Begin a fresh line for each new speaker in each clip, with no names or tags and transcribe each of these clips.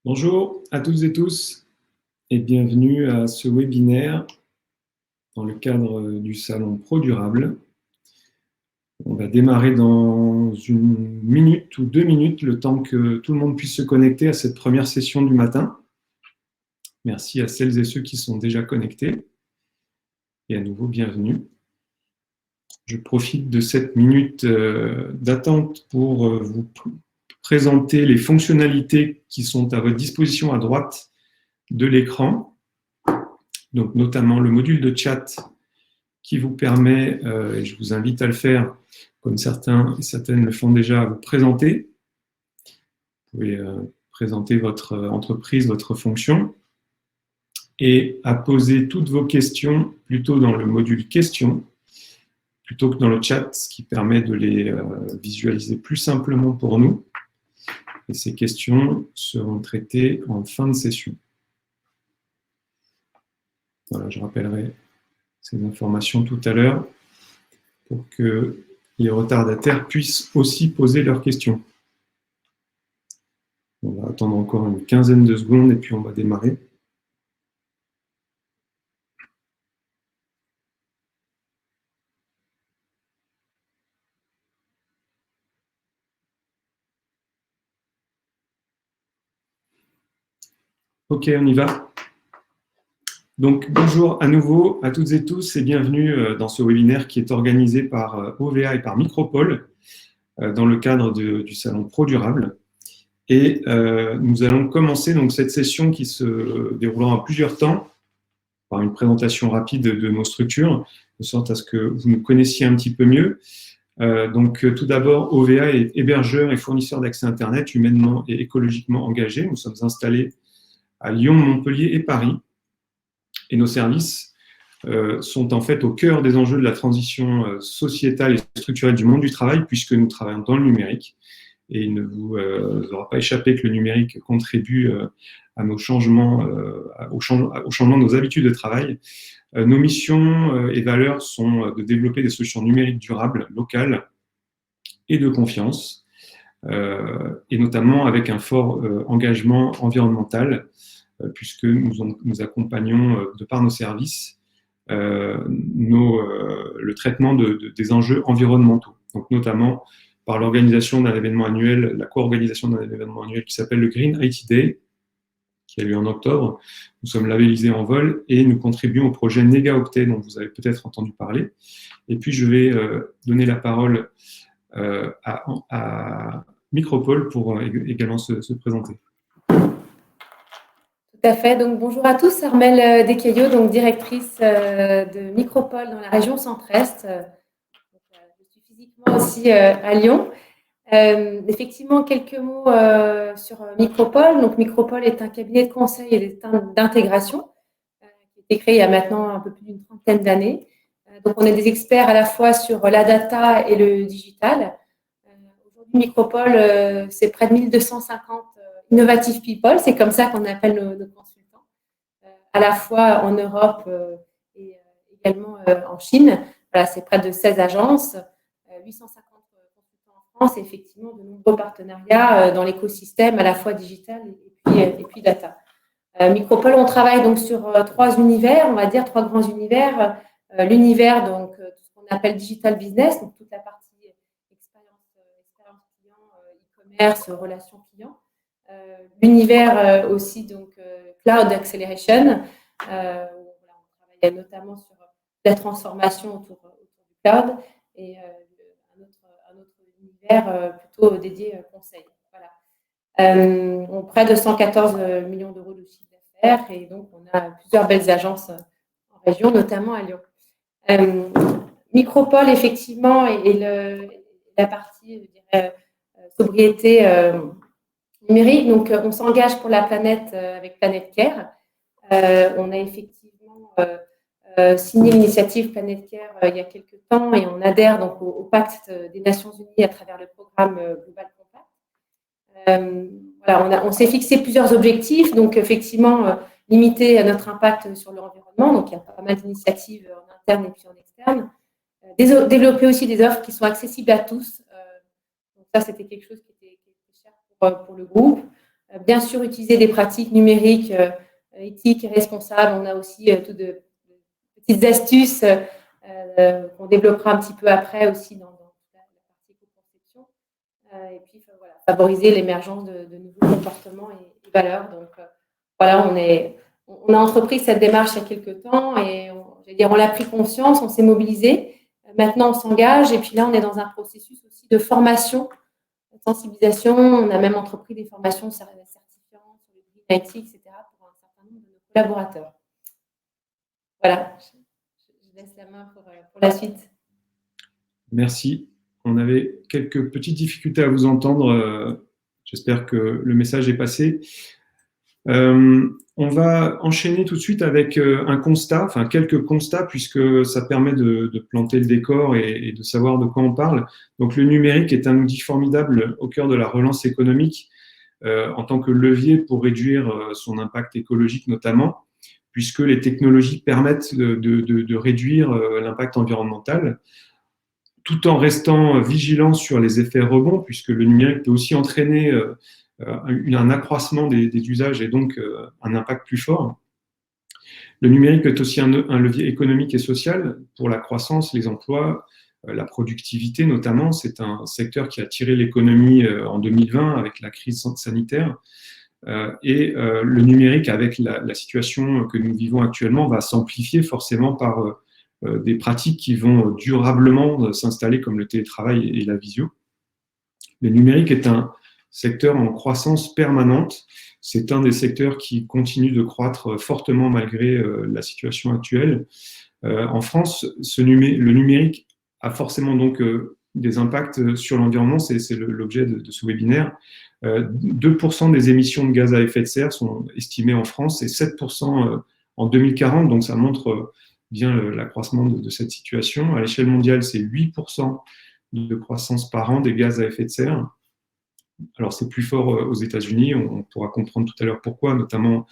Bonjour à toutes et tous et bienvenue à ce webinaire dans le cadre du Salon Pro Durable. On va démarrer dans 1 minute ou 2 minutes, le temps que tout le monde puisse se connecter à cette première session du matin. Merci à celles et ceux qui sont déjà connectés et à nouveau bienvenue. Je profite de cette minute d'attente pour vous présenter les fonctionnalités qui sont à votre disposition à droite de l'écran. Donc notamment le module de chat qui vous permet, et je vous invite à le faire, comme certains et certaines le font déjà, à vous présenter. Vous pouvez présenter votre entreprise, votre fonction, et à poser toutes vos questions plutôt dans le module questions, plutôt que dans le chat, ce qui permet de les visualiser plus simplement pour nous. Et ces questions seront traitées en fin de session. Voilà, je rappellerai ces informations tout à l'heure pour que les retardataires puissent aussi poser leurs questions. On va attendre encore une quinzaine de secondes et puis on va démarrer. Ok, on y va. Donc, bonjour à nouveau à toutes et tous et bienvenue dans ce webinaire qui est organisé par OVA et par Micropole dans le cadre du Salon Pro Durable. Et nous allons commencer donc cette session qui se déroulera en plusieurs temps par une présentation rapide de nos structures, de sorte à ce que vous nous connaissiez un petit peu mieux. Tout d'abord, OVA est hébergeur et fournisseur d'accès Internet humainement et écologiquement engagé. Nous sommes installés à Lyon, Montpellier et Paris. Et nos services sont en fait au cœur des enjeux de la transition sociétale et structurelle du monde du travail, puisque nous travaillons dans le numérique. Et il ne vous aura pas échappé que le numérique contribue à nos changements, au changement de nos habitudes de travail. Nos missions et valeurs sont de développer des solutions numériques durables, locales et de confiance, et notamment avec un fort engagement environnemental, puisque nous accompagnons de par nos services le traitement des enjeux environnementaux, donc notamment par l'organisation d'un événement annuel, la co-organisation d'un événement annuel qui s'appelle le Green IT Day, qui a lieu en octobre. Nous sommes labellisés en vol et nous contribuons au projet Negaoctet, dont vous avez peut-être entendu parler. Et puis, je vais donner la parole à Micropole pour également se présenter.
Tout à fait. Donc, bonjour à tous. Armelle Descaillot, donc directrice de Micropole dans la région Centre-Est. Je suis physiquement aussi à Lyon. Effectivement, quelques mots sur Micropole. Donc, Micropole est un cabinet de conseil et d'intégration qui a été créé il y a maintenant un peu plus d'une trentaine d'années. Donc, on est des experts à la fois sur la data et le digital. Aujourd'hui, Micropole, c'est près de 1250 innovative people. C'est comme ça qu'on appelle nos consultants, à la fois en Europe et également en Chine. Voilà, c'est près de 16 agences, 850 consultants en France et effectivement de nombreux partenariats dans l'écosystème à la fois digital et puis data. Micropole, on travaille donc sur 3 univers, on va dire 3 grands univers. L'univers, donc tout ce qu'on appelle digital business, donc toute la partie expérience client, e-commerce, relations clients. L'univers aussi, donc Cloud Acceleration, où on travaille notamment sur la transformation autour du cloud et un autre univers plutôt dédié conseil. Voilà. Près de 114 millions d'euros de chiffre d'affaires et donc on a plusieurs belles agences en région, notamment à Lyon. Micropole, effectivement, et la partie, je dirais, sobriété numérique. Donc, on s'engage pour la planète avec Planet Care. On a effectivement signé l'initiative Planet Care il y a quelques temps et on adhère donc au Pacte des Nations Unies à travers le programme Global Compact. Voilà, on s'est fixé plusieurs objectifs. Donc, effectivement, limiter notre impact sur l'environnement. Donc, il y a pas mal d'initiatives en interne et puis en externe. Développer aussi des offres qui sont accessibles à tous. Donc, ça, c'était quelque chose qui était cher pour le groupe. bien sûr utiliser des pratiques numériques éthiques et responsables. On a aussi toutes de petites astuces qu'on développera un petit peu après aussi dans la partie co-conception. Et puis voilà, favoriser l'émergence de nouveaux comportements et valeurs. Donc voilà, on a entrepris cette démarche il y a quelques temps et on l'a pris conscience, on s'est mobilisé. Maintenant, on s'engage et puis là, on est dans un processus aussi de formation, de sensibilisation. On a même entrepris des formations certifiantes sur le green IT, etc. pour un certain nombre de nos collaborateurs. Voilà, je laisse la main pour la suite.
Merci. On avait quelques petites difficultés à vous entendre. J'espère que le message est passé. On va enchaîner tout de suite avec un constat, enfin quelques constats, puisque ça permet de planter le décor et de savoir de quoi on parle. Donc le numérique est un outil formidable au cœur de la relance économique en tant que levier pour réduire son impact écologique notamment, puisque les technologies permettent de réduire l'impact environnemental, tout en restant vigilant sur les effets rebonds, puisque le numérique peut aussi entraîner un accroissement des usages et donc un impact plus fort. Le numérique est aussi un levier économique et social pour la croissance, les emplois, la productivité notamment. C'est un secteur qui a tiré l'économie en 2020 avec la crise sanitaire. Et le numérique, avec la situation que nous vivons actuellement, va s'amplifier forcément par des pratiques qui vont durablement s'installer comme le télétravail et la visio. Le numérique est un secteur en croissance permanente. C'est un des secteurs qui continue de croître fortement malgré la situation actuelle. En France, le numérique a forcément donc des impacts sur l'environnement, c'est l'objet de ce webinaire. 2% des émissions de gaz à effet de serre sont estimées en France et 7% en 2040, donc ça montre bien l'accroissement de cette situation. À l'échelle mondiale, c'est 8% de croissance par an des gaz à effet de serre. Alors c'est plus fort aux États-Unis, on pourra comprendre tout à l'heure pourquoi, notamment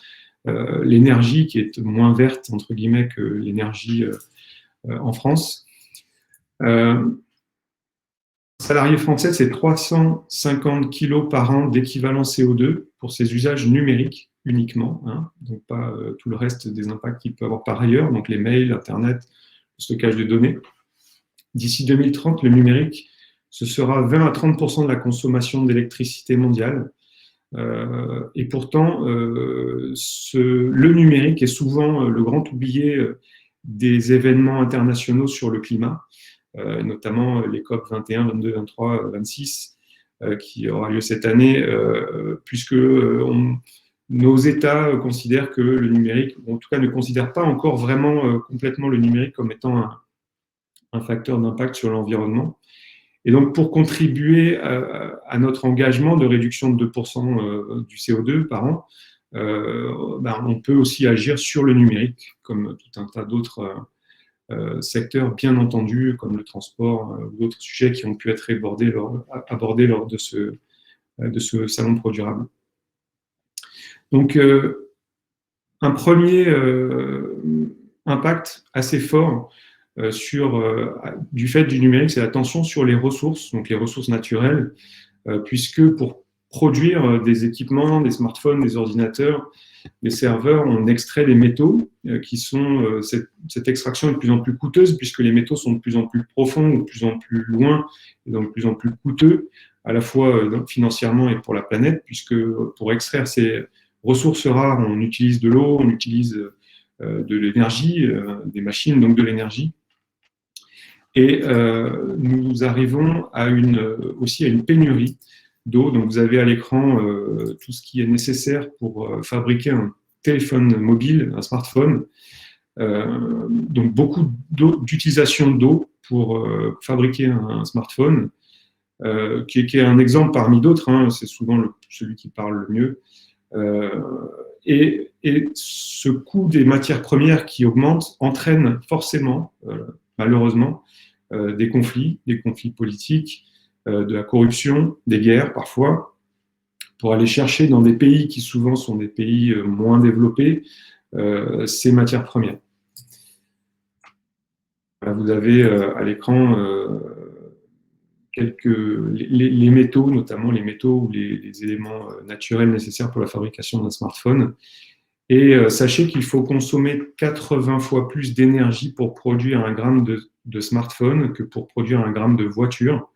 l'énergie qui est moins verte, entre guillemets, que l'énergie en France. Salarié français, c'est 350 kg par an d'équivalent CO2 pour ses usages numériques uniquement, hein, donc pas tout le reste des impacts qu'il peut avoir par ailleurs, donc les mails, Internet, le stockage de données. D'ici 2030, le numérique, ce sera 20 à 30% de la consommation d'électricité mondiale. Et pourtant, le numérique est souvent le grand oublié des événements internationaux sur le climat, notamment les COP 21, 22, 23, 26, qui aura lieu cette année, puisque nos États considèrent que le numérique, ou en tout cas ne considèrent pas encore vraiment complètement le numérique comme étant un facteur d'impact sur l'environnement. Et donc, pour contribuer à notre engagement de réduction de 2% du CO2 par an, on peut aussi agir sur le numérique, comme tout un tas d'autres secteurs, bien entendu, comme le transport ou d'autres sujets qui ont pu être abordés lors de ce salon Pro Durable. Donc, un premier impact assez fort du fait du numérique, c'est la tension sur les ressources, donc les ressources naturelles, puisque pour produire des équipements, des smartphones, des ordinateurs, des serveurs, on extrait des métaux qui sont, cette extraction est de plus en plus coûteuse puisque les métaux sont de plus en plus profonds, de plus en plus loin, et donc de plus en plus coûteux, à la fois financièrement et pour la planète, puisque pour extraire ces ressources rares, on utilise de l'eau, on utilise de l'énergie, des machines, donc de l'énergie. Et nous arrivons aussi à une pénurie d'eau. Donc vous avez à l'écran tout ce qui est nécessaire pour fabriquer un téléphone mobile, un smartphone. Donc beaucoup d'utilisation d'eau pour fabriquer un smartphone, qui est un exemple parmi d'autres, hein, c'est souvent celui qui parle le mieux. Et ce coût des matières premières qui augmente entraîne forcément, malheureusement, des conflits politiques, de la corruption, des guerres parfois, pour aller chercher dans des pays qui souvent sont des pays moins développés, ces matières premières. Vous avez à l'écran les métaux, notamment les métaux ou les éléments naturels nécessaires pour la fabrication d'un smartphone. Et sachez qu'il faut consommer 80 fois plus d'énergie pour produire un gramme de smartphone que pour produire un gramme de voiture.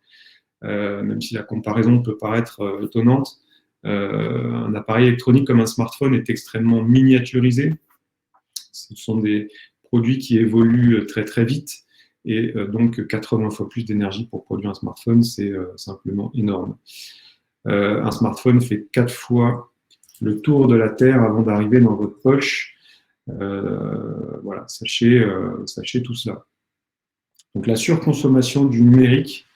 Même si la comparaison peut paraître étonnante, un appareil électronique comme un smartphone est extrêmement miniaturisé. Ce sont des produits qui évoluent très très vite et donc 80 fois plus d'énergie pour produire un smartphone, c'est simplement énorme. Un smartphone fait 4 fois le tour de la Terre avant d'arriver dans votre poche. Voilà, sachez tout cela. Donc la surconsommation du numérique,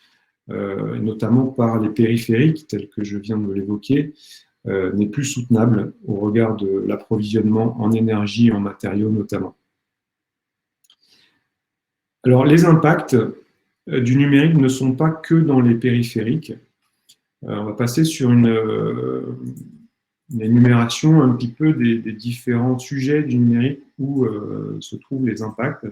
notamment par les périphériques, tels que je viens de l'évoquer, n'est plus soutenable au regard de l'approvisionnement en énergie et en matériaux notamment. Alors, les impacts du numérique ne sont pas que dans les périphériques. On va passer sur une énumération un petit peu des différents sujets du numérique où se trouvent les impacts.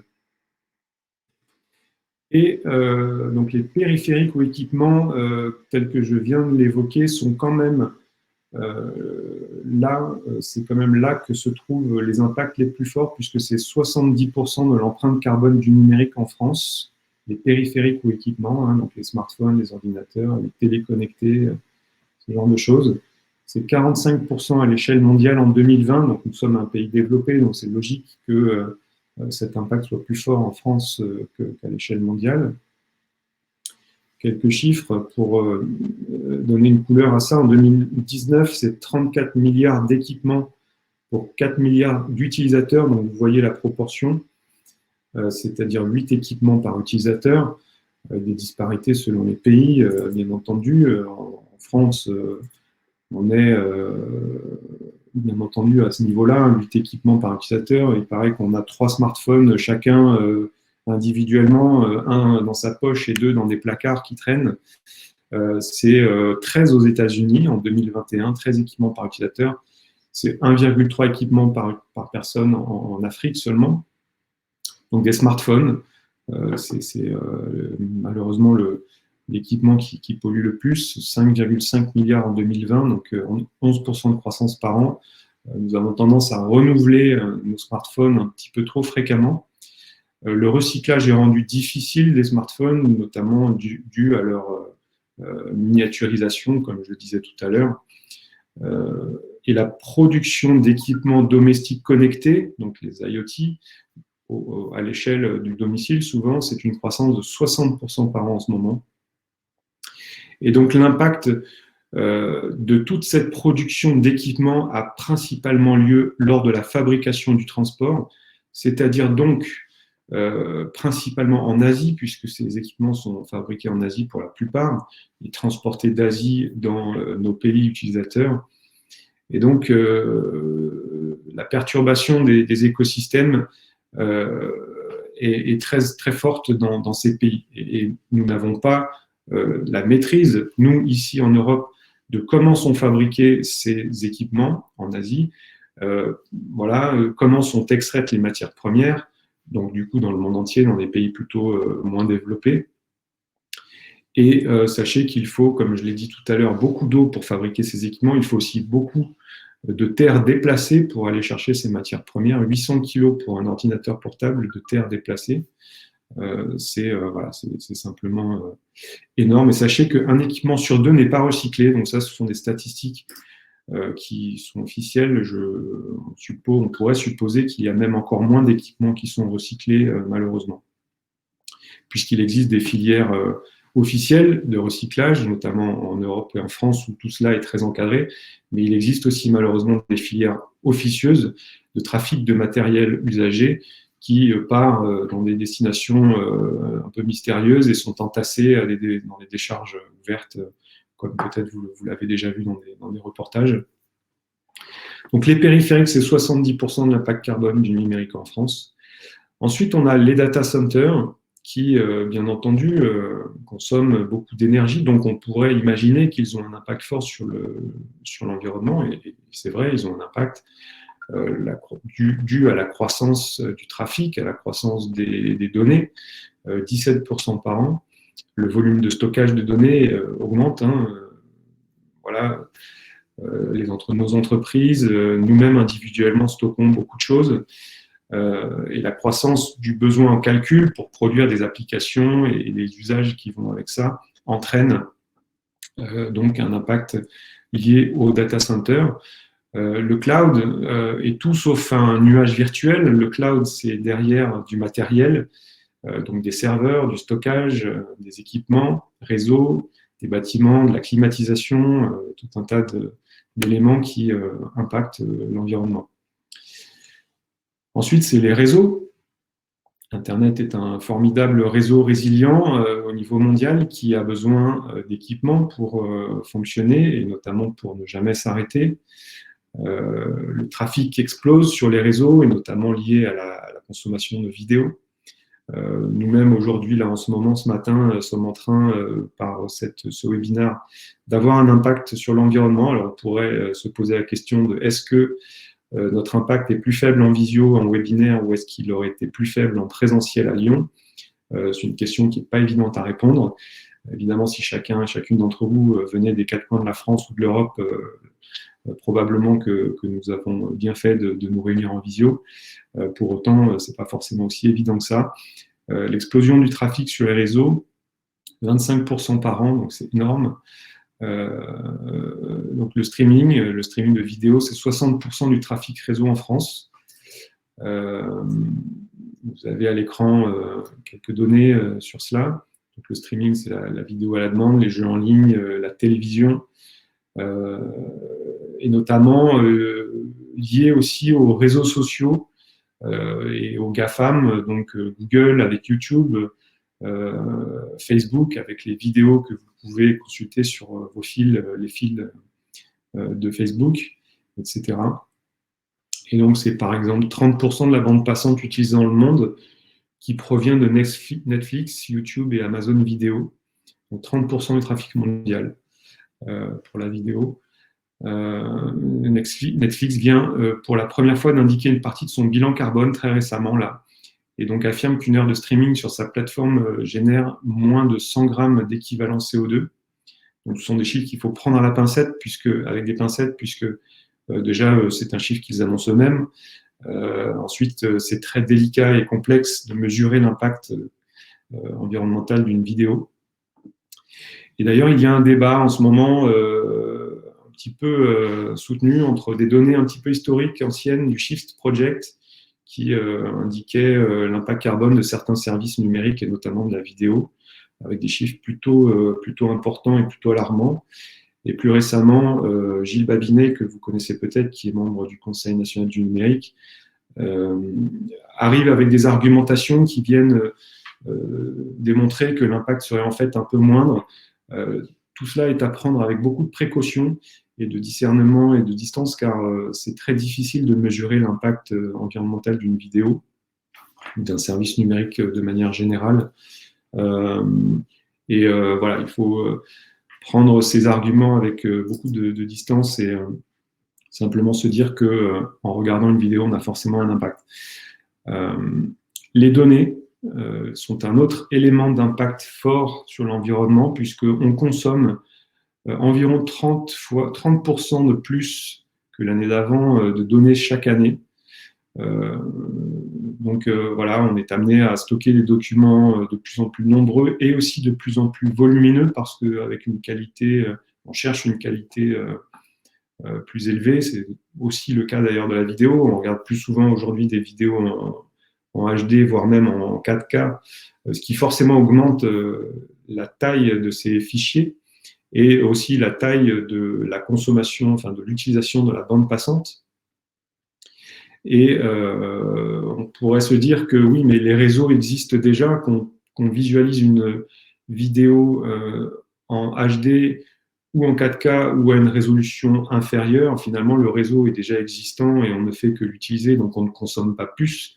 Et donc les périphériques ou équipements tels que je viens de l'évoquer sont quand même là, c'est quand même là que se trouvent les impacts les plus forts, puisque c'est 70% de l'empreinte carbone du numérique en France, les périphériques ou équipements, donc les smartphones, les ordinateurs, les téléconnectés, ce genre de choses. C'est 45% à l'échelle mondiale en 2020, donc nous sommes un pays développé, donc c'est logique que cet impact soit plus fort en France qu'à l'échelle mondiale. Quelques chiffres pour donner une couleur à ça. En 2019, c'est 34 milliards d'équipements pour 4 milliards d'utilisateurs. Donc, vous voyez la proportion, c'est-à-dire 8 équipements par utilisateur. Des disparités selon les pays, bien entendu. En France, on est bien entendu à ce niveau-là, 8 équipements par utilisateur. Il paraît qu'on a 3 smartphones chacun individuellement, un dans sa poche et 2 dans des placards qui traînent. C'est 13 aux États-Unis en 2021, 13 équipements par utilisateur. C'est 1,3 équipements par personne en Afrique seulement. Donc des smartphones, c'est malheureusement l'équipement qui pollue le plus, 5,5 milliards en 2020, donc 11% de croissance par an. Nous avons tendance à renouveler nos smartphones un petit peu trop fréquemment. Le recyclage est rendu difficile des smartphones, notamment dû à leur miniaturisation, comme je le disais tout à l'heure. Et la production d'équipements domestiques connectés, donc les IoT, à l'échelle du domicile, souvent, c'est une croissance de 60% par an en ce moment. Et donc l'impact de toute cette production d'équipements a principalement lieu lors de la fabrication du transport, c'est-à-dire donc principalement en Asie, puisque ces équipements sont fabriqués en Asie pour la plupart, et transportés d'Asie dans nos pays utilisateurs. Et donc, la perturbation des écosystèmes est très, très forte dans ces pays. Et nous n'avons pas la maîtrise, nous, ici en Europe, de comment sont fabriqués ces équipements en Asie, comment sont extraites les matières premières, donc du coup dans le monde entier, dans des pays plutôt moins développés. Et sachez qu'il faut, comme je l'ai dit tout à l'heure, beaucoup d'eau pour fabriquer ces équipements. Il faut aussi beaucoup de terre déplacée pour aller chercher ces matières premières. 800 kilos pour un ordinateur portable de terre déplacée. C'est simplement énorme. Et sachez qu'un équipement sur 2 n'est pas recyclé. Donc ça, ce sont des statistiques qui sont officielles. On pourrait supposer qu'il y a même encore moins d'équipements qui sont recyclés, malheureusement. Puisqu'il existe des filières officielles de recyclage, notamment en Europe et en France, où tout cela est très encadré, mais il existe aussi malheureusement des filières officieuses de trafic de matériel usagé qui partent dans des destinations un peu mystérieuses et sont entassées dans des décharges ouvertes, comme peut-être vous l'avez déjà vu dans des reportages. Donc les périphériques, c'est 70% de l'impact carbone du numérique en France. Ensuite, on a les data centers qui, bien entendu, consomment beaucoup d'énergie. Donc, on pourrait imaginer qu'ils ont un impact fort sur l'environnement. Et c'est vrai, ils ont un impact dû à la croissance du trafic, à la croissance des données, 17% par an. le volume de stockage de données augmente. Voilà, nos entreprises, nous-mêmes individuellement stockons beaucoup de choses. Et la croissance du besoin en calcul pour produire des applications et les usages qui vont avec ça entraîne donc un impact lié au data center. Le cloud est tout sauf un nuage virtuel. Le cloud, c'est derrière du matériel, donc des serveurs, du stockage, des équipements, réseaux, des bâtiments, de la climatisation, tout un tas d'éléments qui impactent l'environnement. Ensuite, c'est les réseaux. Internet est un formidable réseau résilient au niveau mondial qui a besoin d'équipements pour fonctionner et notamment pour ne jamais s'arrêter. Le trafic explose sur les réseaux et notamment lié à la consommation de vidéos. Nous-mêmes, aujourd'hui, là, en ce moment, ce matin, sommes en train, par ce webinaire, d'avoir un impact sur l'environnement. Alors, on pourrait se poser la question de est-ce que notre impact est plus faible en visio, en webinaire, ou est-ce qu'il aurait été plus faible en présentiel à Lyon? C'est une question qui n'est pas évidente à répondre. Évidemment, si chacune d'entre vous venait des 4 coins de la France ou de l'Europe, probablement que nous avons bien fait de nous réunir en visio. Pour autant, ce n'est pas forcément aussi évident que ça. L'explosion du trafic sur les réseaux, 25% par an, donc c'est énorme. Donc le streaming de vidéo, c'est 60% du trafic réseau en France. Vous avez à l'écran quelques données sur cela. Donc le streaming, c'est la vidéo à la demande, les jeux en ligne, la télévision, et notamment lié aussi aux réseaux sociaux et aux GAFAM, donc Google avec YouTube, Facebook avec les vidéos que vous pouvez consulter sur vos fils, les fils de Facebook, etc. Et donc, c'est par exemple 30% de la bande passante utilisée dans le monde qui provient de Netflix, YouTube et Amazon Vidéo. Donc 30% du trafic mondial pour la vidéo. Netflix vient pour la première fois d'indiquer une partie de son bilan carbone très récemment, là, et donc affirme qu'une heure de streaming sur sa plateforme génère moins de 100 grammes d'équivalent CO2. Donc, ce sont des chiffres qu'il faut prendre à la pincette, avec des pincettes, puisque déjà, c'est un chiffre qu'ils annoncent eux-mêmes. Ensuite, c'est très délicat et complexe de mesurer l'impact environnemental d'une vidéo. Et d'ailleurs, il y a un débat en ce moment un petit peu soutenu entre des données un petit peu historiques, anciennes, du Shift Project, qui indiquait l'impact carbone de certains services numériques et notamment de la vidéo, avec des chiffres plutôt importants et plutôt alarmants. Et plus récemment, Gilles Babinet, que vous connaissez peut-être, qui est membre du Conseil national du numérique, arrive avec des argumentations qui viennent démontrer que l'impact serait en fait un peu moindre. Tout cela est à prendre avec beaucoup de précautions et de discernement et de distance, car c'est très difficile de mesurer l'impact environnemental d'une vidéo, d'un service numérique de manière générale. Voilà, il faut prendre ces arguments avec beaucoup de distance et simplement se dire que en regardant une vidéo, on a forcément un impact. Les données sont un autre élément d'impact fort sur l'environnement, puisqu'on consomme environ 30% de plus que l'année d'avant de données chaque année. Donc voilà, on est amené à stocker des documents de plus en plus nombreux et aussi de plus en plus volumineux, parce qu'avec une qualité, on cherche une qualité plus élevée. C'est aussi le cas d'ailleurs de la vidéo. On regarde plus souvent aujourd'hui des vidéos en HD, voire même en 4K, ce qui forcément augmente la taille de ces fichiers et aussi la taille de la consommation, enfin de l'utilisation de la bande passante. Et on pourrait se dire que oui, mais les réseaux existent déjà, qu'on visualise une vidéo en HD ou en 4K ou à une résolution inférieure. Finalement, le réseau est déjà existant et on ne fait que l'utiliser, donc on ne consomme pas plus.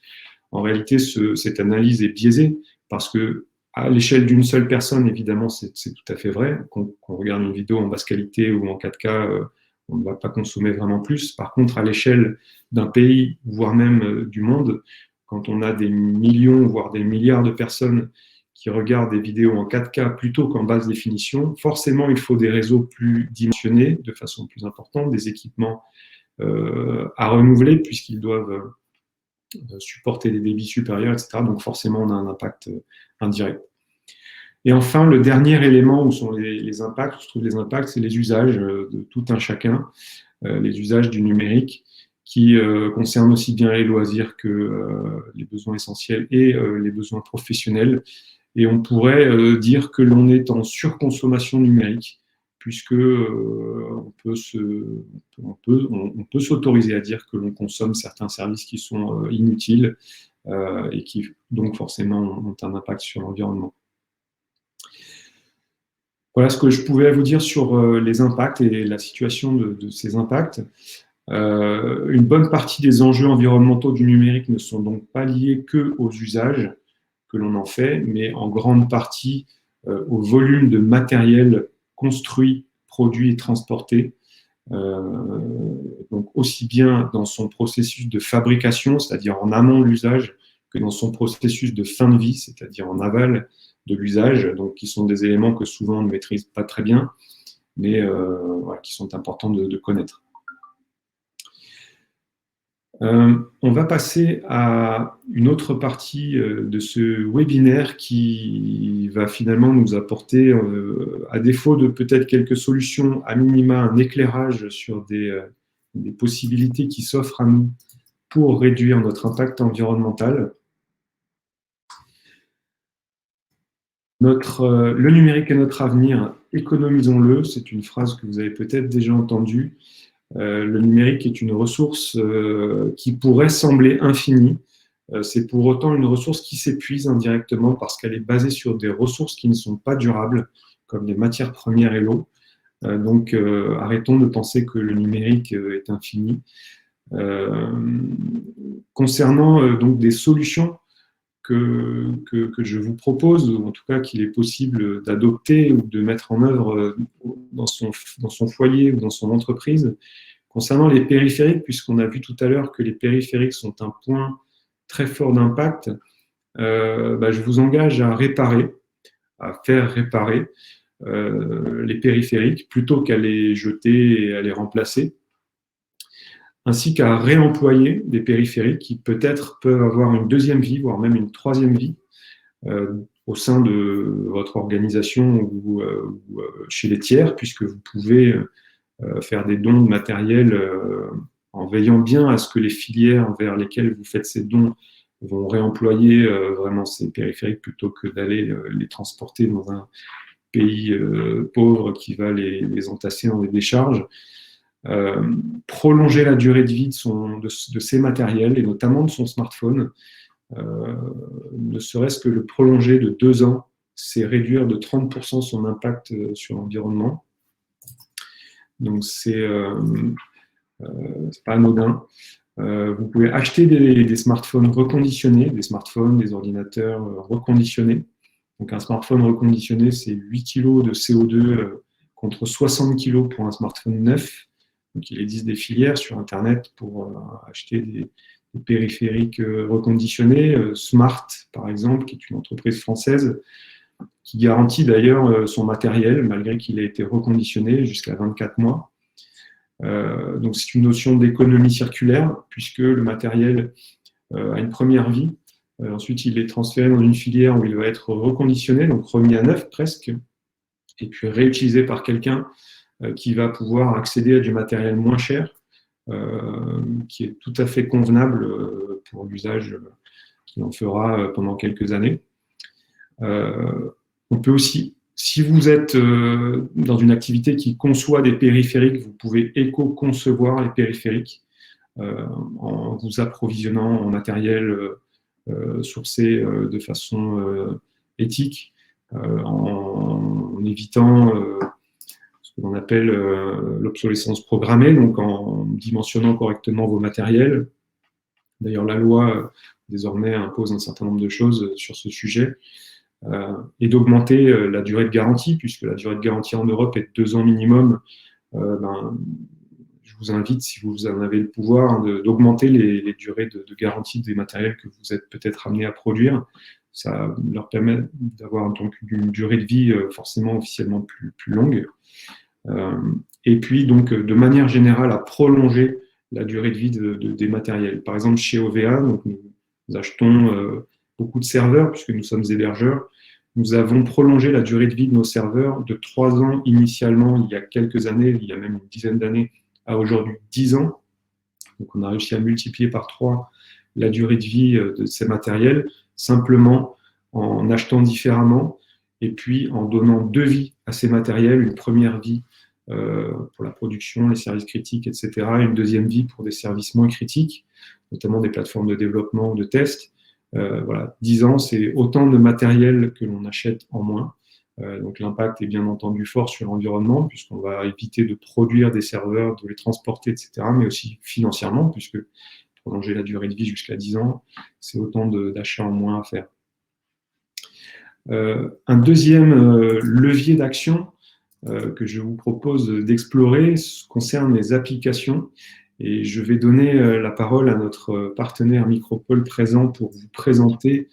En réalité, cette analyse est biaisée, parce que à l'échelle d'une seule personne, évidemment, c'est tout à fait vrai. Qu'on regarde une vidéo en basse qualité ou en 4K, on ne va pas consommer vraiment plus. Par contre, à l'échelle d'un pays, voire même du monde, quand on a des millions, voire des milliards de personnes qui regardent des vidéos en 4K plutôt qu'en basse définition, forcément, il faut des réseaux plus dimensionnés de façon plus importante, des équipements à renouveler puisqu'ils doivent supporter des débits supérieurs, etc. Donc forcément, on a un impact indirect. Et enfin, le dernier élément où sont les impacts, où se trouvent les impacts, c'est les usages de tout un chacun, les usages du numérique qui concernent aussi bien les loisirs que les besoins essentiels et les besoins professionnels. Et on pourrait dire que l'on est en surconsommation numérique, puisque on peut s'autoriser à dire que l'on consomme certains services qui sont inutiles et qui donc forcément ont un impact sur l'environnement. Voilà ce que je pouvais vous dire sur les impacts et la situation de ces impacts. Une bonne partie des enjeux environnementaux du numérique ne sont donc pas liés que aux usages que l'on en fait, mais en grande partie au volume de matériel construit, produit et transporté. Donc aussi bien dans son processus de fabrication, c'est-à-dire en amont de l'usage, que dans son processus de fin de vie, c'est-à-dire en aval de l'usage, donc qui sont des éléments que souvent on ne maîtrise pas très bien, mais voilà, qui sont importants de connaître. On va passer à une autre partie de ce webinaire qui va finalement nous apporter, à défaut de peut-être quelques solutions, à minima un éclairage sur des possibilités qui s'offrent à nous pour réduire notre impact environnemental. Le numérique est notre avenir, économisons-le, c'est une phrase que vous avez peut-être déjà entendue. Le numérique est une ressource qui pourrait sembler infinie. C'est pour autant une ressource qui s'épuise indirectement parce qu'elle est basée sur des ressources qui ne sont pas durables, comme les matières premières et l'eau. Donc, arrêtons de penser que le numérique est infini. Concernant donc des solutions que je vous propose, ou en tout cas qu'il est possible d'adopter ou de mettre en œuvre dans son foyer ou dans son entreprise. Concernant les périphériques, puisqu'on a vu tout à l'heure que les périphériques sont un point très fort d'impact, je vous engage à faire réparer les périphériques plutôt qu'à les jeter et à les remplacer, ainsi qu'à réemployer des périphériques qui peut-être peuvent avoir une deuxième vie, voire même une troisième vie au sein de votre organisation ou chez les tiers, puisque vous pouvez faire des dons de matériel en veillant bien à ce que les filières vers lesquelles vous faites ces dons vont réemployer vraiment ces périphériques plutôt que d'aller les transporter dans un pays pauvre qui va les entasser dans des décharges. Prolonger la durée de vie de ces matériels et notamment de son smartphone. Ne serait-ce que le prolonger de 2 ans, c'est réduire de 30% son impact sur l'environnement. Donc c'est pas anodin. Vous pouvez acheter des smartphones reconditionnés, des ordinateurs reconditionnés. Donc un smartphone reconditionné, c'est 8 kg de CO2 contre 60 kg pour un smartphone neuf. Donc il existe des filières sur Internet pour acheter des périphériques reconditionnés. Smart, par exemple, qui est une entreprise française, qui garantit d'ailleurs son matériel, malgré qu'il ait été reconditionné jusqu'à 24 mois. Donc c'est une notion d'économie circulaire, puisque le matériel a une première vie. Ensuite, il est transféré dans une filière où il va être reconditionné, donc remis à neuf presque, et puis réutilisé par quelqu'un qui va pouvoir accéder à du matériel moins cher, qui est tout à fait convenable pour l'usage qu'il en fera pendant quelques années. On peut aussi, si vous êtes dans une activité qui conçoit des périphériques, vous pouvez éco-concevoir les périphériques en vous approvisionnant en matériel sourcé de façon éthique, en évitant ce que l'on appelle l'obsolescence programmée, donc en dimensionnant correctement vos matériels. D'ailleurs, la loi désormais impose un certain nombre de choses sur ce sujet. Et d'augmenter la durée de garantie, puisque la durée de garantie en Europe est de 2 ans minimum. Je vous invite, si vous en avez le pouvoir, d'augmenter les durées de garantie des matériels que vous êtes peut-être amené à produire, ça leur permet d'avoir donc une durée de vie forcément officiellement plus longue. Et puis, donc, de manière générale, à prolonger la durée de vie des matériels. Par exemple, chez OVA, donc, nous achetons beaucoup de serveurs, puisque nous sommes hébergeurs. Nous avons prolongé la durée de vie de nos serveurs de 3 ans initialement, il y a quelques années, il y a même une dizaine d'années, à aujourd'hui 10 ans. Donc, on a réussi à multiplier par 3 la durée de vie de ces matériels, simplement en achetant différemment et puis en donnant 2 vies à ces matériels, une première vie pour la production, les services critiques, etc., et une deuxième vie pour des services moins critiques, notamment des plateformes de développement, de test. Voilà, 10 ans, c'est autant de matériel que l'on achète en moins. Donc l'impact est bien entendu fort sur l'environnement, puisqu'on va éviter de produire des serveurs, de les transporter, etc., mais aussi financièrement, puisque prolonger la durée de vie jusqu'à 10 ans, c'est autant d'achats en moins à faire. Un deuxième levier d'action que je vous propose d'explorer concerne les applications. Et je vais donner la parole à notre partenaire Micropole présent pour vous présenter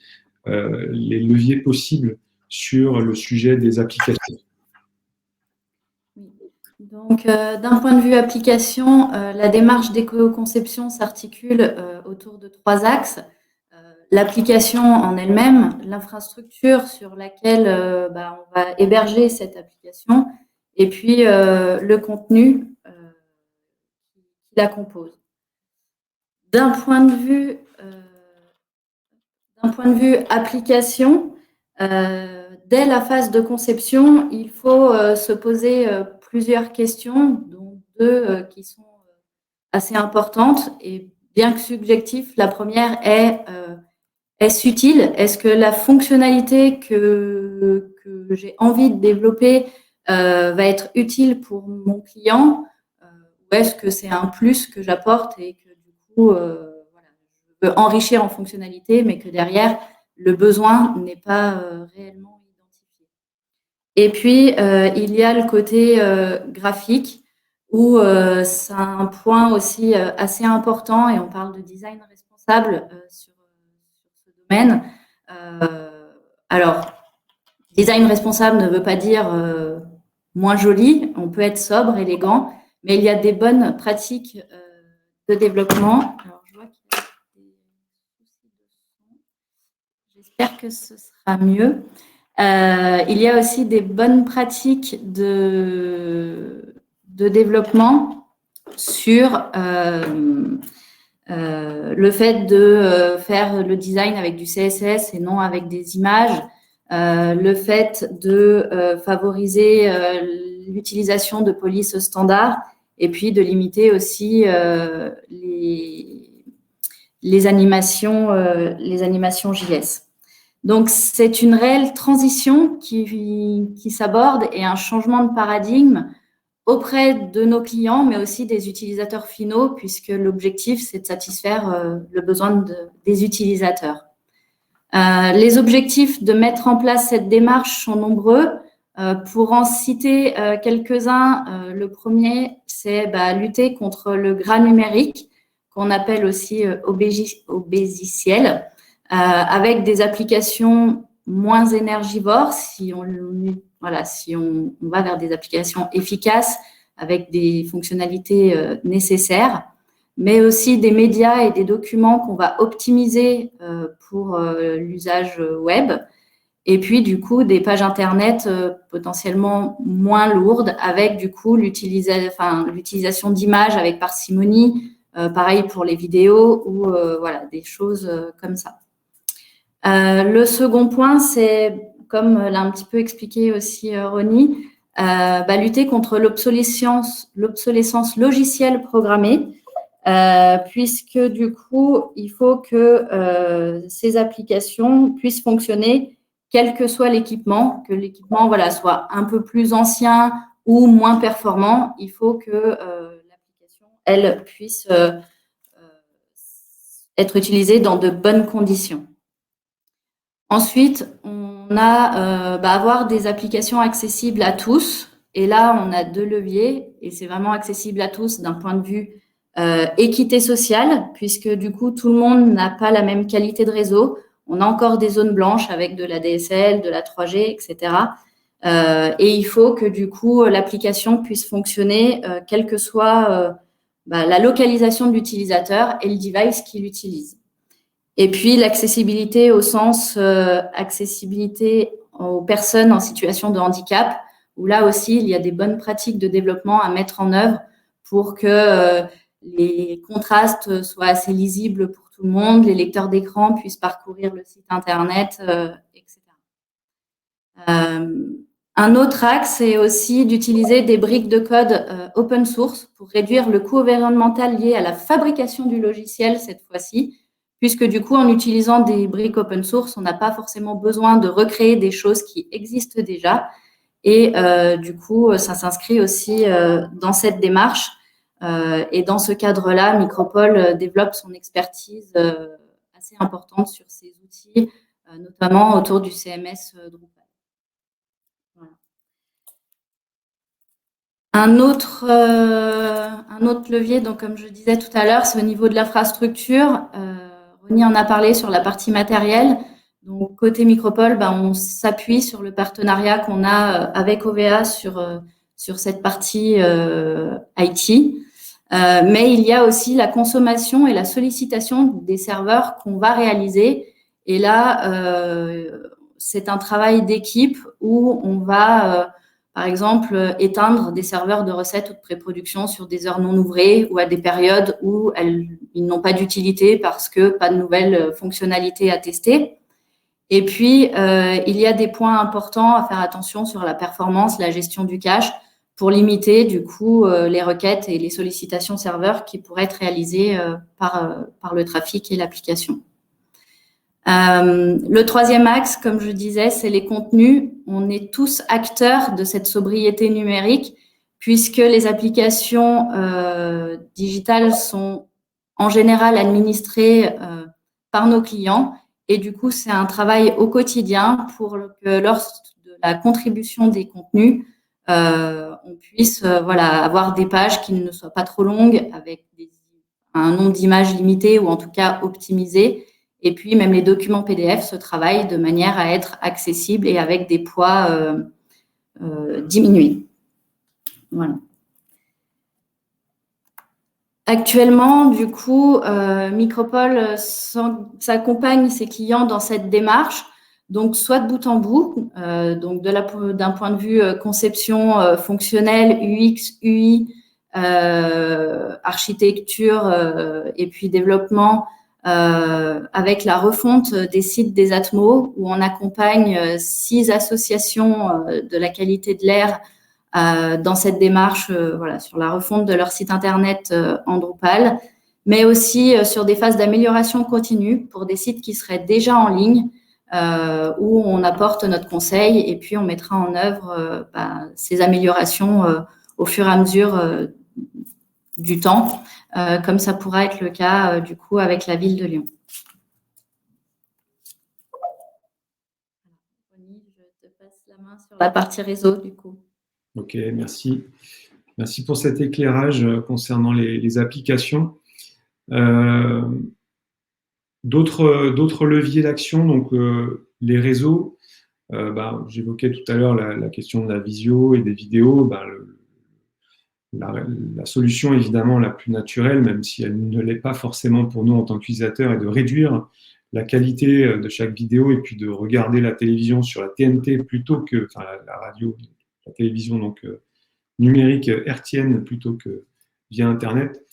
les leviers possibles sur le sujet des applications.
Donc, d'un point de vue application, la démarche d'éco-conception s'articule autour de 3 axes. L'application en elle-même, l'infrastructure sur laquelle on va héberger cette application, et puis le contenu qui la compose. D'un point de vue application, dès la phase de conception, il faut se poser plusieurs questions, dont 2 qui sont assez importantes et bien que subjectives. La première est est-ce utile? Est-ce que la fonctionnalité que j'ai envie de développer va être utile pour mon client, ou est-ce que c'est un plus que j'apporte et que du coup, je veux enrichir en fonctionnalité, mais que derrière, le besoin n'est pas réellement identifié. Et puis, il y a le côté graphique, où c'est un point aussi assez important, et on parle de design responsable sur ce domaine. Alors, design responsable ne veut pas dire moins joli, on peut être sobre, élégant, mais il y a des bonnes pratiques de développement. Alors, je vois qu'il y a des soucis de son. J'espère que ce sera mieux. Il y a aussi des bonnes pratiques de développement sur le fait de faire le design avec du CSS et non avec des images, le fait de favoriser l'utilisation de polices standards et puis de limiter aussi les animations JS. Donc, c'est une réelle transition qui s'aborde et un changement de paradigme auprès de nos clients, mais aussi des utilisateurs finaux, puisque l'objectif, c'est de satisfaire le besoin des utilisateurs. Les objectifs de mettre en place cette démarche sont nombreux. Pour en citer quelques-uns, le premier, c'est lutter contre le gras numérique, qu'on appelle aussi obésiciel, avec des applications moins énergivores, si on va vers des applications efficaces avec des fonctionnalités nécessaires, mais aussi des médias et des documents qu'on va optimiser pour l'usage web, et puis du coup des pages internet potentiellement moins lourdes avec du coup l'utilisation d'images avec parcimonie, pareil pour les vidéos ou des choses comme ça. Le second point, c'est, comme l'a un petit peu expliqué aussi Ronnie, lutter contre l'obsolescence logicielle programmée, puisque du coup, il faut que ces applications puissent fonctionner quel que soit l'équipement, que l'équipement soit un peu plus ancien ou moins performant. Il faut que l'application, elle, puisse être utilisée dans de bonnes conditions. Ensuite, on a avoir des applications accessibles à tous. Et là, on a 2 leviers. Et c'est vraiment accessible à tous d'un point de vue équité sociale, puisque du coup, tout le monde n'a pas la même qualité de réseau. on a encore des zones blanches avec de la DSL, de la 3G, etc. Et il faut que du coup l'application puisse fonctionner quelle que soit la localisation de l'utilisateur et le device qu'il utilise. Et puis l'accessibilité au sens accessibilité aux personnes en situation de handicap, où là aussi il y a des bonnes pratiques de développement à mettre en œuvre pour que les contrastes soient assez lisibles pour tout le monde, les lecteurs d'écran puissent parcourir le site internet, etc. Un autre axe est aussi d'utiliser des briques de code open source pour réduire le coût environnemental lié à la fabrication du logiciel cette fois-ci, puisque du coup, en utilisant des briques open source, on n'a pas forcément besoin de recréer des choses qui existent déjà. Et du coup, ça s'inscrit aussi dans cette démarche. Et dans ce cadre-là, Micropole développe son expertise assez importante sur ces outils, notamment autour du CMS Drupal. Un autre levier, donc comme je disais tout à l'heure, c'est au niveau de l'infrastructure. Ronnie en a parlé sur la partie matérielle. Donc côté Micropole, on s'appuie sur le partenariat qu'on a avec OVA sur cette partie IT. Mais il y a aussi la consommation et la sollicitation des serveurs qu'on va réaliser. Et là, c'est un travail d'équipe où on va par exemple, éteindre des serveurs de recettes ou de pré-production sur des heures non ouvrées ou à des périodes où ils n'ont pas d'utilité parce que pas de nouvelles fonctionnalités à tester. Et puis, il y a des points importants à faire attention sur la performance, la gestion du cache pour limiter du coup les requêtes et les sollicitations serveurs qui pourraient être réalisées par le trafic et l'application. Le troisième axe, comme je disais, c'est les contenus. On est tous acteurs de cette sobriété numérique puisque les applications digitales sont en général administrées par nos clients et du coup, c'est un travail au quotidien pour que lors de la contribution des contenus, on puisse avoir des pages qui ne soient pas trop longues avec un nombre d'images limité ou en tout cas optimisé. Et puis, même les documents PDF se travaillent de manière à être accessibles et avec des poids diminués. Voilà. Actuellement, du coup, Micropole s'accompagne ses clients dans cette démarche, donc soit de bout en bout, donc d'un point de vue conception fonctionnelle, UX, UI, architecture et puis développement, avec la refonte des sites des Atmos, où on accompagne 6 associations de la qualité de l'air dans cette démarche sur la refonte de leur site internet en Drupal, mais aussi sur des phases d'amélioration continue pour des sites qui seraient déjà en ligne, où on apporte notre conseil et puis on mettra en œuvre ces améliorations au fur et à mesure du temps, comme ça pourra être le cas du coup avec la ville de Lyon. Je te passe la main sur la partie réseau du coup.
Ok, merci. Merci pour cet éclairage concernant les applications. D'autres leviers d'action, donc les réseaux. J'évoquais tout à l'heure la question de la visio et des vidéos. La solution évidemment la plus naturelle, même si elle ne l'est pas forcément pour nous en tant qu'utilisateurs, est de réduire la qualité de chaque vidéo et puis de regarder la télévision sur la TNT plutôt que, enfin la radio, la télévision donc numérique hertzienne plutôt que via Internet.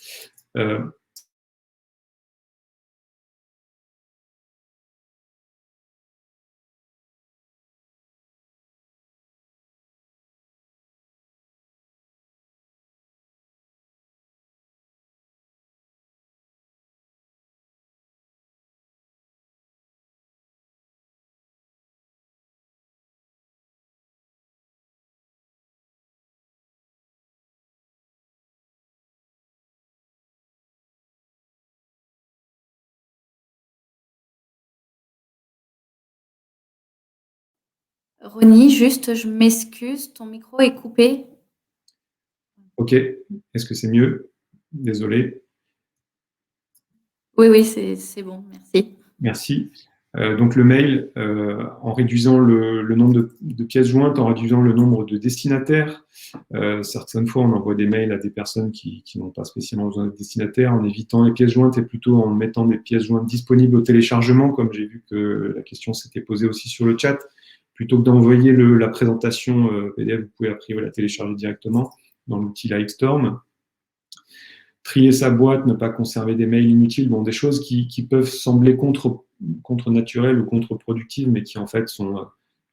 Ronnie, juste, je m'excuse, ton micro est coupé.
Ok, est-ce que c'est mieux? Désolé.
Oui, c'est bon, merci.
Merci. Donc le mail, en réduisant le nombre de pièces jointes, en réduisant le nombre de destinataires. Certaines fois, on envoie des mails à des personnes qui n'ont pas spécialement besoin de destinataires, en évitant les pièces jointes et plutôt en mettant des pièces jointes disponibles au téléchargement, comme j'ai vu que la question s'était posée aussi sur le chat. Plutôt que d'envoyer la présentation PDF, vous pouvez a priori la télécharger directement dans l'outil Lightstorm. Trier sa boîte, ne pas conserver des mails inutiles, bon, des choses qui peuvent sembler contre-naturelles ou contre-productives, mais qui en fait sont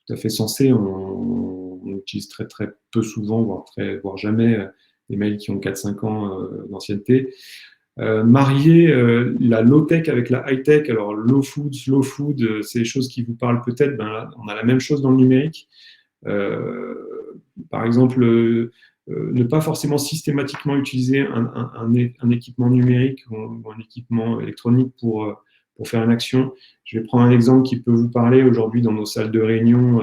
tout à fait sensées. On utilise très très peu souvent, voire jamais, des mails qui ont 4-5 ans d'ancienneté. Marier la low-tech avec la high-tech, alors low food, slow food, c'est des choses qui vous parlent peut-être, ben là, on a la même chose dans le numérique. Par exemple, ne pas forcément systématiquement utiliser un équipement numérique ou un équipement électronique pour faire une action. Je vais prendre un exemple qui peut vous parler. Aujourd'hui, dans nos salles de réunion,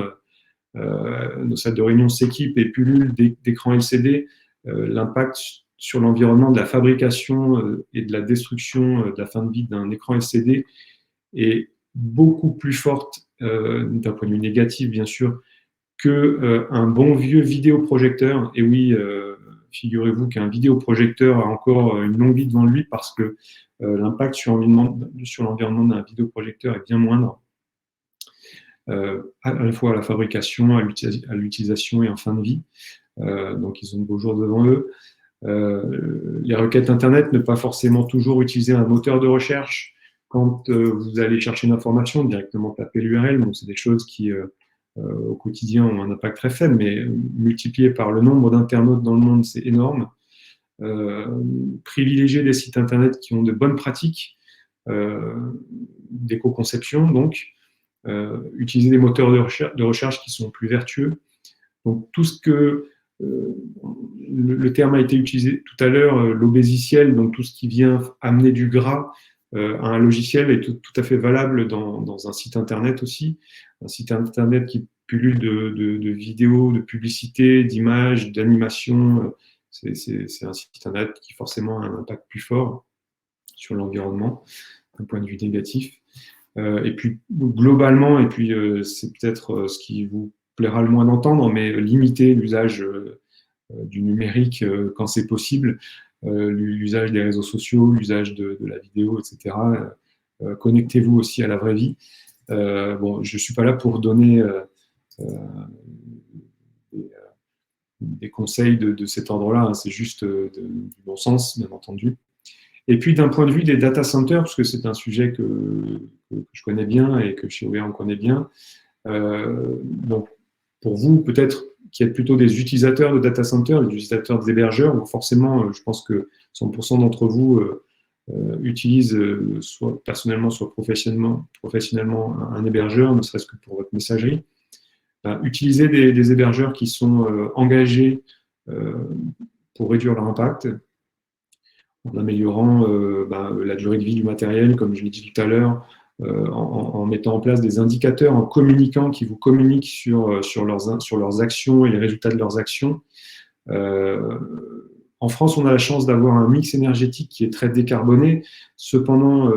s'équipent et pullulent d'écrans LCD. L'impact sur l'environnement de la fabrication et de la destruction de la fin de vie d'un écran LCD est beaucoup plus forte, d'un point de vue négatif, bien sûr, qu'un bon vieux vidéoprojecteur. Et oui, figurez-vous qu'un vidéoprojecteur a encore une longue vie devant lui parce que l'impact sur l'environnement d'un vidéoprojecteur est bien moindre, à la fois à la fabrication, à l'utilisation et en fin de vie. Donc, ils ont de beaux jours devant eux. Les requêtes Internet, ne pas forcément toujours utiliser un moteur de recherche quand vous allez chercher une information, directement taper l'URL. Bon, c'est des choses qui au quotidien ont un impact très faible, mais multiplié par le nombre d'internautes dans le monde, c'est énorme. Privilégier des sites internet qui ont de bonnes pratiques d'éco-conception, donc utiliser des moteurs de recherche qui sont plus vertueux. Donc tout ce que le terme a été utilisé tout à l'heure, l'obésiciel, donc tout ce qui vient amener du gras à un logiciel est tout à fait valable dans un site internet aussi. Un site internet qui pullule de vidéos, de publicités, d'images, d'animations. C'est un site internet qui forcément a un impact plus fort sur l'environnement d'un point de vue négatif. Et puis globalement, et puis c'est peut-être ce qui vous plaira le moins d'entendre, mais limiter l'usage du numérique quand c'est possible, l'usage des réseaux sociaux, l'usage de la vidéo, etc. Connectez-vous aussi à la vraie vie. Bon, je ne suis pas là pour donner des conseils de cet ordre-là, hein, c'est juste du bon sens, bien entendu. Et puis d'un point de vue des data centers, parce que c'est un sujet que je connais bien et que chez OVH on connaît bien, donc pour vous, peut-être qui êtes plutôt des utilisateurs de data centers, des utilisateurs des hébergeurs, forcément, je pense que 100% d'entre vous utilisent soit personnellement, soit professionnellement un hébergeur, ne serait-ce que pour votre messagerie. Utilisez des hébergeurs qui sont engagés pour réduire leur impact, en améliorant la durée de vie du matériel, comme je l'ai dit tout à l'heure, en mettant en place des indicateurs, en communiquant, qui vous communiquent sur leurs actions et les résultats de leurs actions. En France, on a la chance d'avoir un mix énergétique qui est très décarboné. Cependant,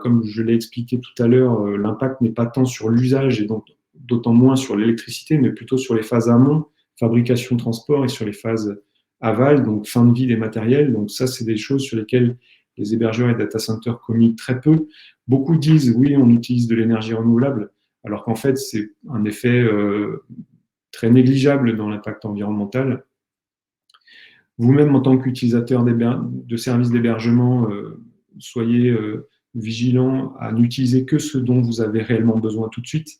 comme je l'ai expliqué tout à l'heure, l'impact n'est pas tant sur l'usage et donc d'autant moins sur l'électricité, mais plutôt sur les phases amont, fabrication, transport, et sur les phases aval, donc fin de vie des matériels. Donc ça, c'est des choses sur lesquelles les hébergeurs et data centers communiquent très peu. Beaucoup disent, oui, on utilise de l'énergie renouvelable, alors qu'en fait, c'est un effet très négligeable dans l'impact environnemental. Vous-même, en tant qu'utilisateur de services d'hébergement, soyez vigilants à n'utiliser que ce dont vous avez réellement besoin tout de suite.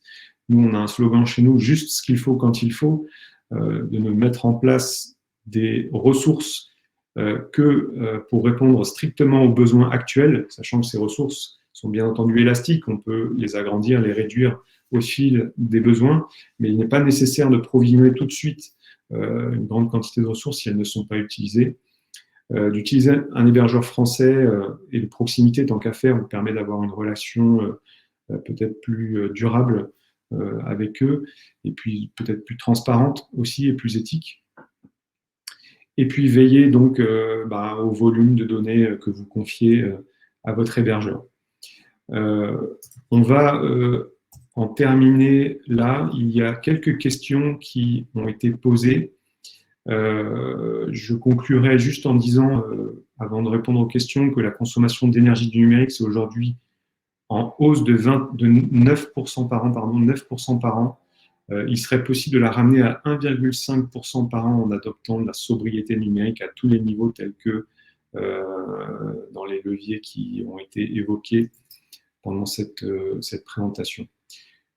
Nous, on a un slogan chez nous, juste ce qu'il faut quand il faut, de ne mettre en place des ressources que pour répondre strictement aux besoins actuels, sachant que ces ressources sont bien entendu élastiques, on peut les agrandir, les réduire au fil des besoins, mais il n'est pas nécessaire de provisionner tout de suite une grande quantité de ressources si elles ne sont pas utilisées. D'utiliser un hébergeur français et de proximité, tant qu'à faire, vous permet d'avoir une relation peut-être plus durable avec eux, et puis peut-être plus transparente aussi et plus éthique. Et puis veiller donc au volume de données que vous confiez à votre hébergeur. On va en terminer là. Il y a quelques questions qui ont été posées. Je conclurai juste en disant, avant de répondre aux questions, que la consommation d'énergie du numérique, c'est aujourd'hui en hausse de 9% par an, 9% par an. Il serait possible de la ramener à 1,5% par an en adoptant de la sobriété numérique à tous les niveaux, tels que dans les leviers qui ont été évoqués pendant cette présentation.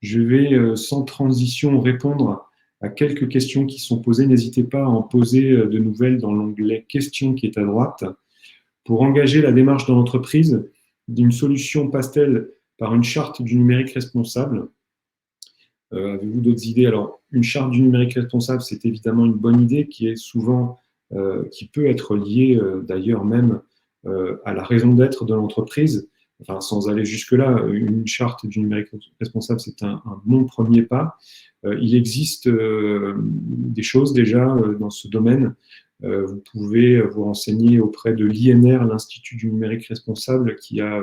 Je vais sans transition répondre à quelques questions qui sont posées. N'hésitez pas à en poser de nouvelles dans l'onglet « Questions » qui est à droite. Pour engager la démarche dans l'entreprise, d'une solution passe-t-elle par une charte du numérique responsable? Avez-vous d'autres idées? Alors, une charte du numérique responsable, c'est évidemment une bonne idée qui est souvent, qui peut être liée d'ailleurs même à la raison d'être de l'entreprise. Enfin, sans aller jusque-là, une charte du numérique responsable, c'est un bon premier pas. Il existe des choses déjà dans ce domaine. Vous pouvez vous renseigner auprès de l'INR, l'Institut du numérique responsable, qui a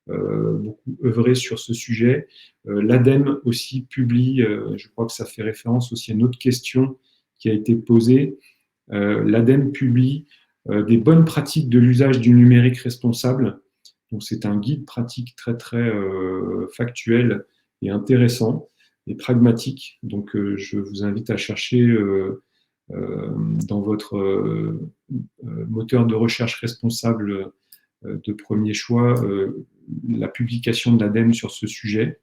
beaucoup œuvré sur ce sujet. L'ADEME aussi publie, je crois que ça fait référence aussi à une autre question qui a été posée. L'ADEME publie des bonnes pratiques de l'usage du numérique responsable. Donc, c'est un guide pratique très, très factuel et intéressant et pragmatique. Donc, je vous invite à chercher dans votre moteur de recherche responsable de premier choix la publication de l'ADEME sur ce sujet.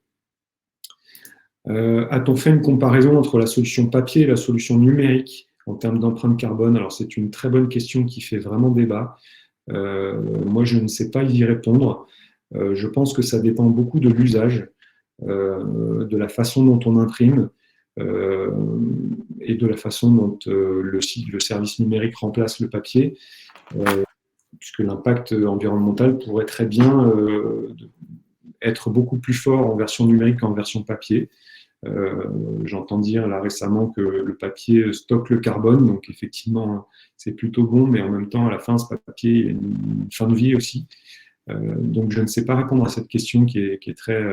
A-t-on fait une comparaison entre la solution papier et la solution numérique en termes d'empreinte carbone? Alors, c'est une très bonne question qui fait vraiment débat. Moi, je ne sais pas y répondre. Je pense que ça dépend beaucoup de l'usage, de la façon dont on imprime et de la façon dont le service numérique remplace le papier, puisque l'impact environnemental pourrait très bien être beaucoup plus fort en version numérique qu'en version papier. J'entends dire là récemment que le papier stocke le carbone, donc effectivement c'est plutôt bon, mais en même temps à la fin ce papier il a une fin de vie aussi. Donc je ne sais pas répondre à cette question qui est très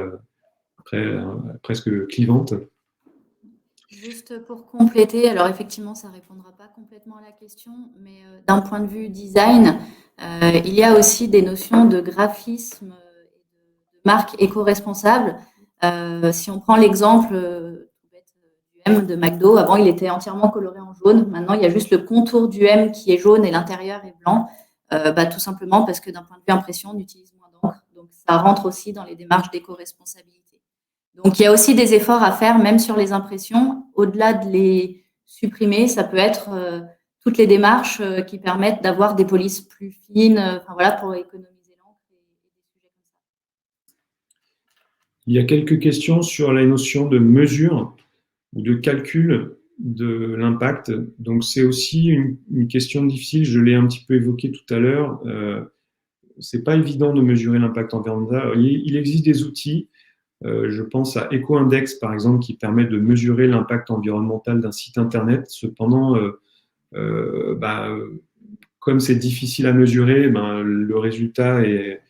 presque clivante.
Juste pour compléter, alors effectivement ça ne répondra pas complètement à la question, mais d'un point de vue design, il y a aussi des notions de graphisme et de marque éco-responsable. Si on prend l'exemple du M de McDo, avant il était entièrement coloré en jaune. Maintenant, il y a juste le contour du M qui est jaune et l'intérieur est blanc. Tout simplement parce que d'un point de vue impression, on utilise moins d'encre. Donc, ça rentre aussi dans les démarches d'éco-responsabilité. Donc, il y a aussi des efforts à faire, même sur les impressions. Au-delà de les supprimer, ça peut être toutes les démarches qui permettent d'avoir des polices plus fines, pour économiser.
Il y a quelques questions sur la notion de mesure ou de calcul de l'impact. Donc, c'est aussi une question difficile. Je l'ai un petit peu évoqué tout à l'heure. C'est pas évident de mesurer l'impact environnemental. Il existe des outils. Je pense à EcoIndex, par exemple, qui permet de mesurer l'impact environnemental d'un site Internet. Cependant, comme c'est difficile à mesurer, le résultat est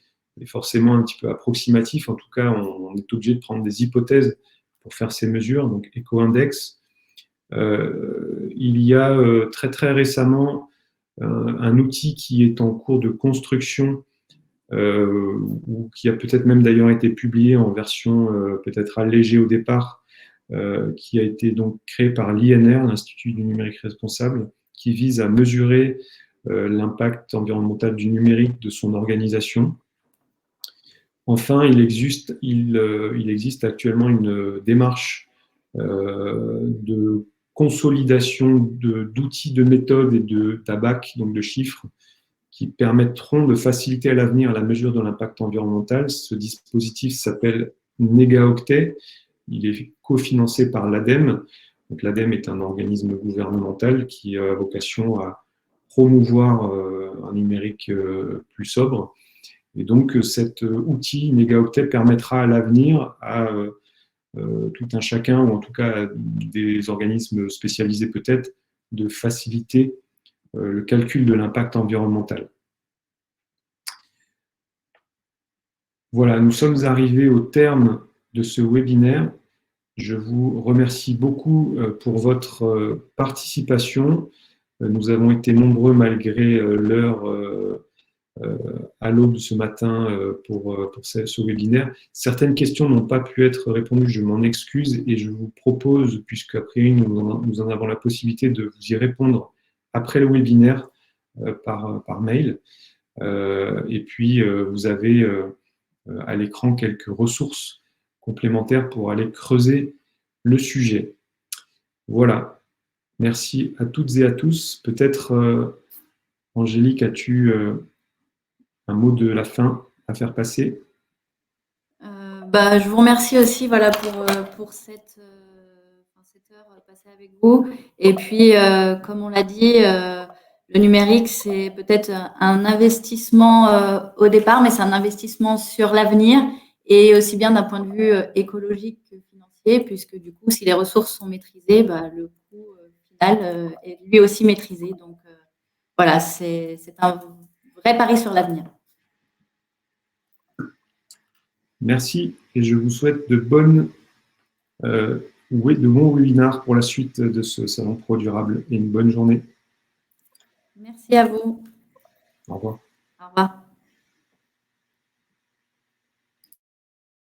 forcément un petit peu approximatif. En tout cas, on est obligé de prendre des hypothèses pour faire ces mesures. Donc, EcoIndex. Il y a très, très récemment un outil qui est en cours de construction ou qui a peut-être même d'ailleurs été publié en version peut-être allégée au départ, qui a été donc créé par l'INR, l'Institut du numérique responsable, qui vise à mesurer l'impact environnemental du numérique de son organisation. Enfin, il existe actuellement une démarche de consolidation d'outils, de méthodes et de TABAC, donc de chiffres, qui permettront de faciliter à l'avenir la mesure de l'impact environnemental. Ce dispositif s'appelle Négaoctet. Il est cofinancé par l'ADEME. Donc, l'ADEME est un organisme gouvernemental qui a vocation à promouvoir un numérique plus sobre. Et donc, cet outil Négaoctet permettra à l'avenir à tout un chacun, ou en tout cas à des organismes spécialisés peut-être, de faciliter le calcul de l'impact environnemental. Voilà, nous sommes arrivés au terme de ce webinaire. Je vous remercie beaucoup pour votre participation. Nous avons été nombreux malgré l'heure à l'aube ce matin pour ce webinaire. Certaines questions n'ont pas pu être répondues, je m'en excuse et je vous propose, puisque après nous en avons la possibilité de vous y répondre après le webinaire par mail. Et puis, vous avez à l'écran quelques ressources complémentaires pour aller creuser le sujet. Voilà. Merci à toutes et à tous. Peut-être, Angélique, as-tu un mot de la fin à faire passer?
Je vous remercie aussi voilà, pour cette heure passée avec vous. Et puis, comme on l'a dit, le numérique, c'est peut-être un investissement au départ, mais c'est un investissement sur l'avenir et aussi bien d'un point de vue écologique que financier, puisque du coup, si les ressources sont maîtrisées, le coût final est lui aussi maîtrisé. Donc, voilà, c'est un vrai pari sur l'avenir.
Merci et je vous souhaite de bons webinars pour la suite de ce Salon Pro Durable et une bonne journée.
Merci à vous.
Au revoir.
Au revoir.